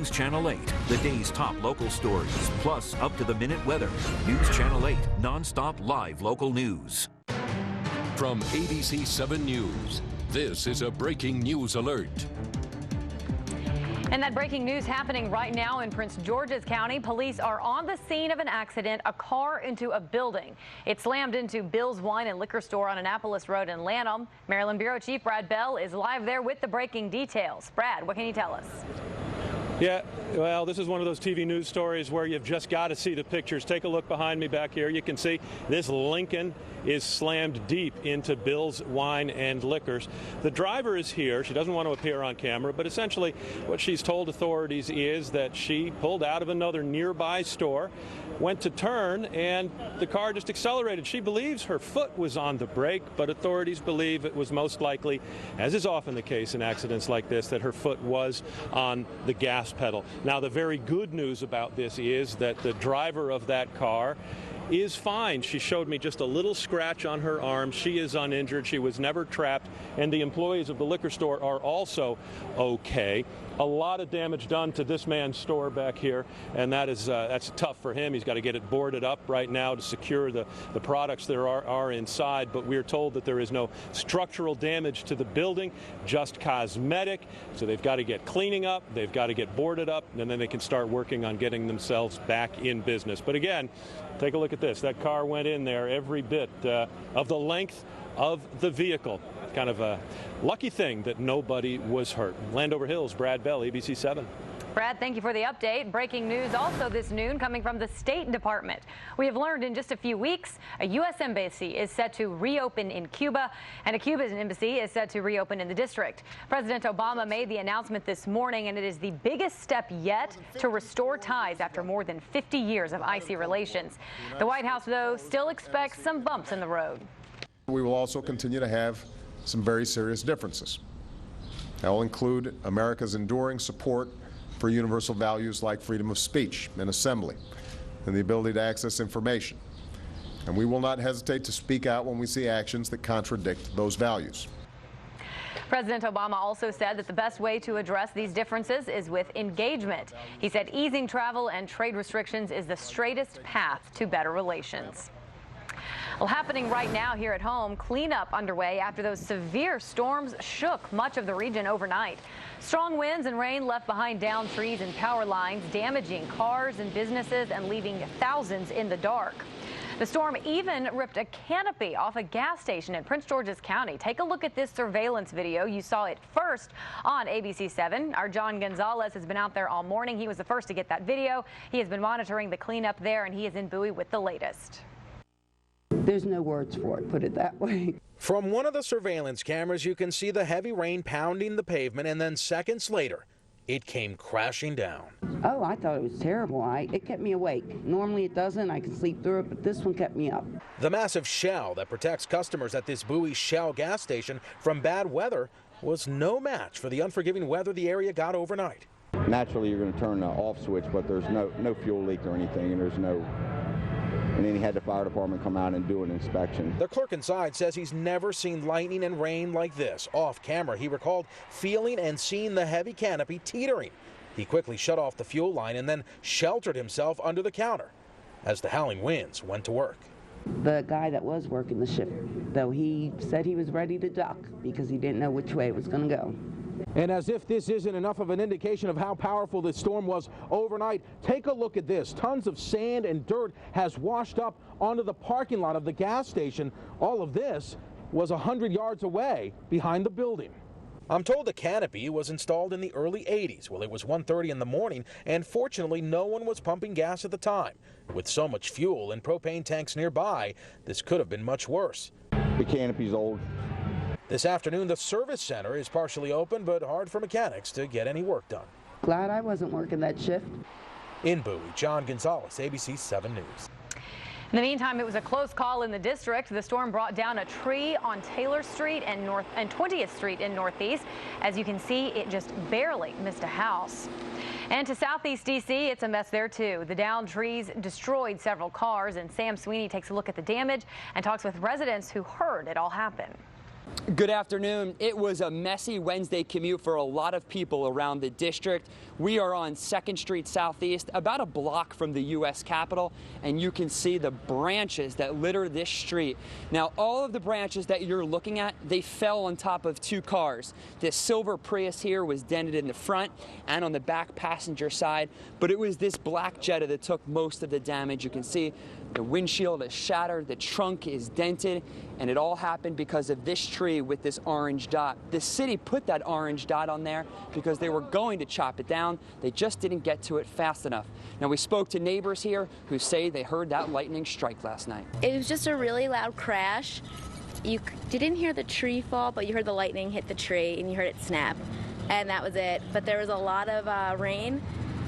News Channel 8, the day's top local stories, plus up-to-the-minute weather. News Channel 8, non-stop live local news. From ABC 7 News, this is a breaking news alert. And that breaking news happening right now in Prince George's County. Police are on the scene of an accident, a car into a building. It slammed into Bill's Wine and Liquor Store on Annapolis Road in Lanham. Maryland Bureau Chief Brad Bell is live there with the breaking details. Brad, what can you tell us? Yeah, well, this is one of those TV news stories where you've just got to see the pictures. Take a look behind me back here. You can see this Lincoln is slammed deep into Bill's Wine and Liquors. The driver is here. She doesn't want to appear on camera, but essentially what she's told authorities is that she pulled out of another nearby store, went to turn, and the car just accelerated. She believes her foot was on the brake, but authorities believe it was most likely, as is often the case in accidents like this, that her foot was on the gas pedal. Now, the very good news about this is that the driver of that car is fine. She showed me just a little scratch on her arm. She is uninjured. She was never trapped, and the employees of the liquor store are also okay. A lot of damage done to this man's store back here, and that's tough for him. He's got to get it boarded up right now to secure the products that are inside, but we're told that there is no structural damage to the building, just cosmetic. So they've got to get cleaning up, they've got to get boarded up, and then they can start working on getting themselves back in business. But again, take a look at this. That car went in there every bit of the length of the vehicle. Kind of a lucky thing that nobody was hurt. Landover Hills, Brad Bell, ABC 7. Brad, thank you for the update. Breaking news also this noon coming from the State Department. We have learned in just a few weeks, a U.S. embassy is set to reopen in Cuba, and a Cuban embassy is set to reopen in the district. President Obama made the announcement this morning, and it is the biggest step yet to restore ties after more than 50 years of icy relations. The White House, though, still expects some bumps in the road. We will also continue to have some very serious differences. That will include America's enduring support for universal values like freedom of speech and assembly and the ability to access information. And we will not hesitate to speak out when we see actions that contradict those values. President Obama also said that the best way to address these differences is with engagement. He said easing travel and trade restrictions is the straightest path to better relations. Well, happening right now here at home, cleanup underway after those severe storms shook much of the region overnight. Strong winds and rain left behind downed trees and power lines, damaging cars and businesses and leaving thousands in the dark. The storm even ripped a canopy off a gas station in Prince George's County. Take a look at this surveillance video. You saw it first on ABC 7. Our John Gonzalez has been out there all morning. He was the first to get that video. He has been monitoring the cleanup there, and he is in Bowie with the latest. There's no words for it, put it that way. From one of the surveillance cameras, you can see the heavy rain pounding the pavement, and then seconds later, it came crashing down. Oh, I thought it was terrible. It kept me awake. Normally it doesn't. I can sleep through it, but this one kept me up. The massive shell that protects customers at this Bowie Shell gas station from bad weather was no match for the unforgiving weather the area got overnight. Naturally, you're going to turn the off switch, but there's no fuel leak or anything, and there's no... And then he had the fire department come out and do an inspection. The clerk inside says he's never seen lightning and rain like this. Off camera, he recalled feeling and seeing the heavy canopy teetering. He quickly shut off the fuel line and then sheltered himself under the counter as the howling winds went to work. The guy that was working the shift, though, he said he was ready to duck because he didn't know which way it was going to go. And as if this isn't enough of an indication of how powerful this storm was overnight, take a look at this. Tons of sand and dirt has washed up onto the parking lot of the gas station. All of this was 100 yards away behind the building. I'm told the canopy was installed in the early 80s. Well, it was 1:30 in the morning, and fortunately no one was pumping gas at the time. With so much fuel and propane tanks nearby, this could have been much worse. The canopy's old. This afternoon, the service center is partially open, but hard for mechanics to get any work done. Glad I wasn't working that shift. In Bowie, John Gonzalez, ABC 7 News. In the meantime, it was a close call in the district. The storm brought down a tree on Taylor Street and 20th Street in Northeast. As you can see, it just barely missed a house. And to Southeast D.C., it's a mess there, too. The downed trees destroyed several cars, and Sam Sweeney takes a look at the damage and talks with residents who heard it all happen. Good afternoon. It was a messy Wednesday commute for a lot of people around the district. We are on 2nd Street Southeast, about a block from the U.S. Capitol, and you can see the branches that litter this street. Now, all of the branches that you're looking at, they fell on top of 2 cars. This silver Prius here was dented in the front and on the back passenger side, but it was this black Jetta that took most of the damage. You can see the windshield is shattered, the trunk is dented, and it all happened because of this tree with this orange dot. The city put that orange dot on there because they were going to chop it down. They just didn't get to it fast enough. Now, we spoke to neighbors here who say they heard that lightning strike last night. It was just a really loud crash. You didn't hear the tree fall, but you heard the lightning hit the tree and you heard it snap. And that was it. But there was a lot of rain,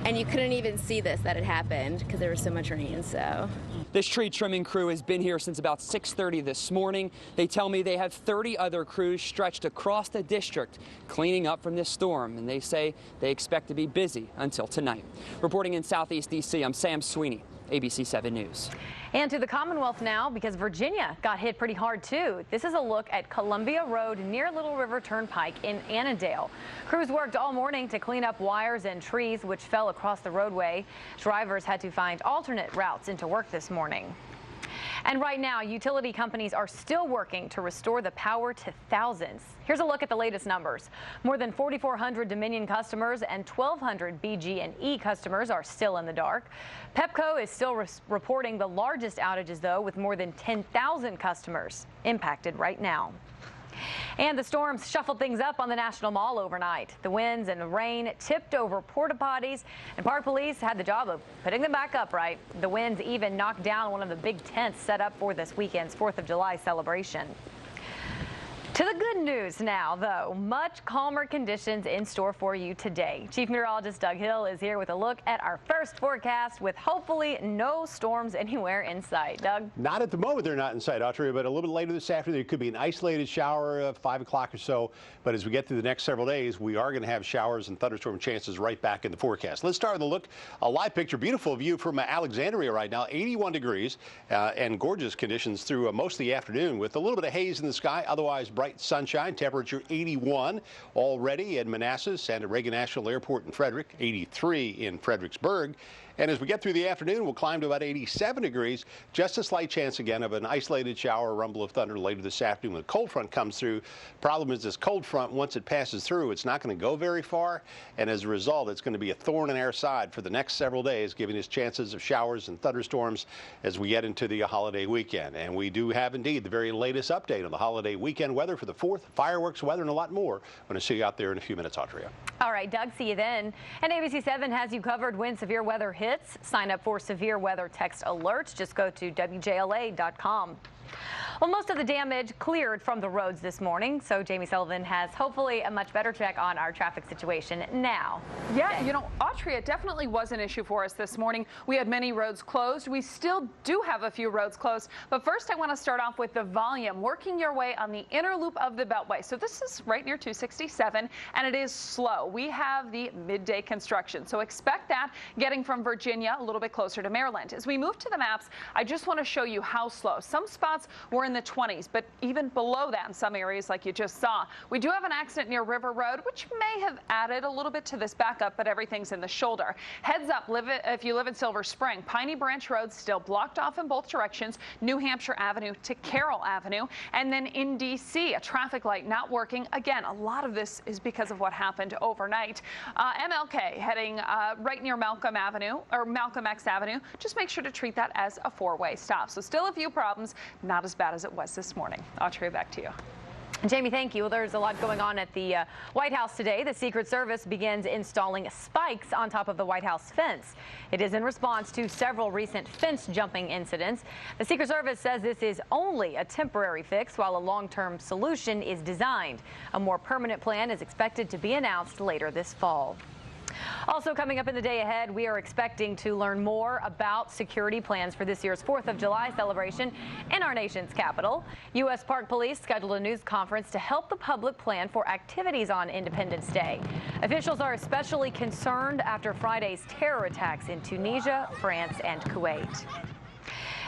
and you couldn't even see that it happened because there was so much rain, so. This tree trimming crew has been here since about 6:30 this morning. They tell me they have 30 other crews stretched across the district cleaning up from this storm, and they say they expect to be busy until tonight. Reporting in Southeast D.C., I'm Sam Sweeney, ABC 7 News. And to the Commonwealth now, because Virginia got hit pretty hard too. This is a look at Columbia Road near Little River Turnpike in Annandale. Crews worked all morning to clean up wires and trees which fell across the roadway. Drivers had to find alternate routes into work this morning. And right now, utility companies are still working to restore the power to thousands. Here's a look at the latest numbers. More than 4,400 Dominion customers and 1,200 BG&E customers are still in the dark. Pepco is still reporting the largest outages, though, with more than 10,000 customers impacted right now. And the storms shuffled things up on the National Mall overnight. The winds and the rain tipped over porta potties, and Park Police had the job of putting them back up right. The winds even knocked down one of the big tents set up for this weekend's 4th of July celebration. To the good news now, though, much calmer conditions in store for you today. Chief Meteorologist Doug Hill is here with a look at our first forecast with hopefully no storms anywhere in sight. Doug? Not at the moment, they're not in sight, Autry, but a little bit later this afternoon, there could be an isolated shower at 5 o'clock or so. But as we get through the next several days, we are going to have showers and thunderstorm chances right back in the forecast. Let's start with a look, a live picture, beautiful view from Alexandria right now, 81 degrees and gorgeous conditions through most of the afternoon with a little bit of haze in the sky, otherwise bright sunshine, temperature 81 already in Manassas and at Reagan National Airport in Frederick, 83 in Fredericksburg. And as we get through the afternoon, we'll climb to about 87 degrees. Just a slight chance again of an isolated shower, rumble of thunder later this afternoon when the cold front comes through. Problem is this cold front, once it passes through, it's not going to go very far. And as a result, it's going to be a thorn in our side for the next several days, giving us chances of showers and thunderstorms as we get into the holiday weekend. And we do have indeed the very latest update on the holiday weekend weather for the 4th, fireworks weather, and a lot more. I'm going to see you out there in a few minutes, Autria. All right, Doug, see you then. And ABC 7 has you covered when severe weather hits. Sign up for severe weather text alerts. Just go to WJLA.com. Well, most of the damage cleared from the roads this morning, so Jamie Sullivan has hopefully a much better check on our traffic situation now. Yeah, you know, Autry, it definitely was an issue for us this morning. We had many roads closed. We still do have a few roads closed, but first I want to start off with the volume, working your way on the inner loop of the Beltway. So this is right near 267, and it is slow. We have the midday construction, so expect that getting from Virginia a little bit closer to Maryland. As we move to the maps, I just want to show you how slow. Some spots were in the 20s, but even below that in some areas like you just saw. We do have an accident near River Road, which may have added a little bit to this backup, but everything's in the shoulder. Heads up, if you live in Silver Spring, Piney Branch Road still blocked off in both directions, New Hampshire Avenue to Carroll Avenue, and then in D.C., a traffic light not working. Again, a lot of this is because of what happened overnight. MLK heading right near Malcolm Avenue, or Malcolm X Avenue. Just make sure to treat that as a four-way stop. So still a few problems, not as bad as it was this morning. Autry, back to you. Jamie, thank you. Well, there's a lot going on at the White House today. The Secret Service begins installing spikes on top of the White House fence. It is in response to several recent fence jumping incidents. The Secret Service says this is only a temporary fix while a long-term solution is designed. A more permanent plan is expected to be announced later this fall. Also coming up in the day ahead, we are expecting to learn more about security plans for this year's 4th of July celebration in our nation's capital. U.S. Park Police scheduled a news conference to help the public plan for activities on Independence Day. Officials are especially concerned after Friday's terror attacks in Tunisia, France, and Kuwait.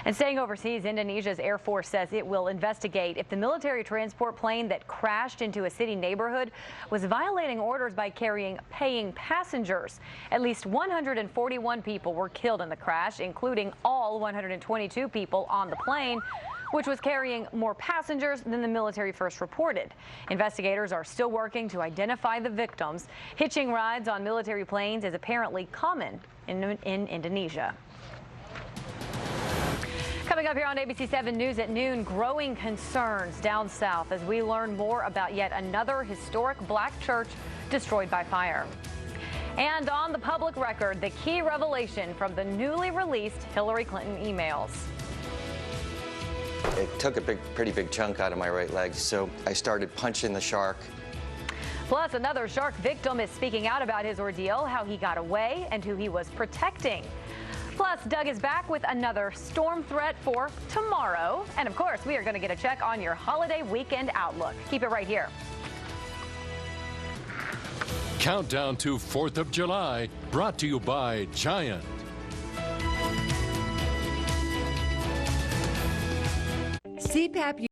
And staying overseas, Indonesia's Air Force says it will investigate if the military transport plane that crashed into a city neighborhood was violating orders by carrying paying passengers. At least 141 people were killed in the crash, including all 122 people on the plane, which was carrying more passengers than the military first reported. Investigators are still working to identify the victims. Hitching rides on military planes is apparently common in Indonesia. Coming up here on ABC 7 News at noon, growing concerns down south as we learn more about yet another historic black church destroyed by fire. And on the public record, the key revelation from the newly released Hillary Clinton emails. It took a pretty big chunk out of my right leg, so I started punching the shark. Plus, another shark victim is speaking out about his ordeal, how he got away, and who he was protecting. Plus, Doug is back with another storm threat for tomorrow. And of course, we are going to get a check on your holiday weekend outlook. Keep it right here. Countdown to 4th of July, brought to you by Giant. CPAP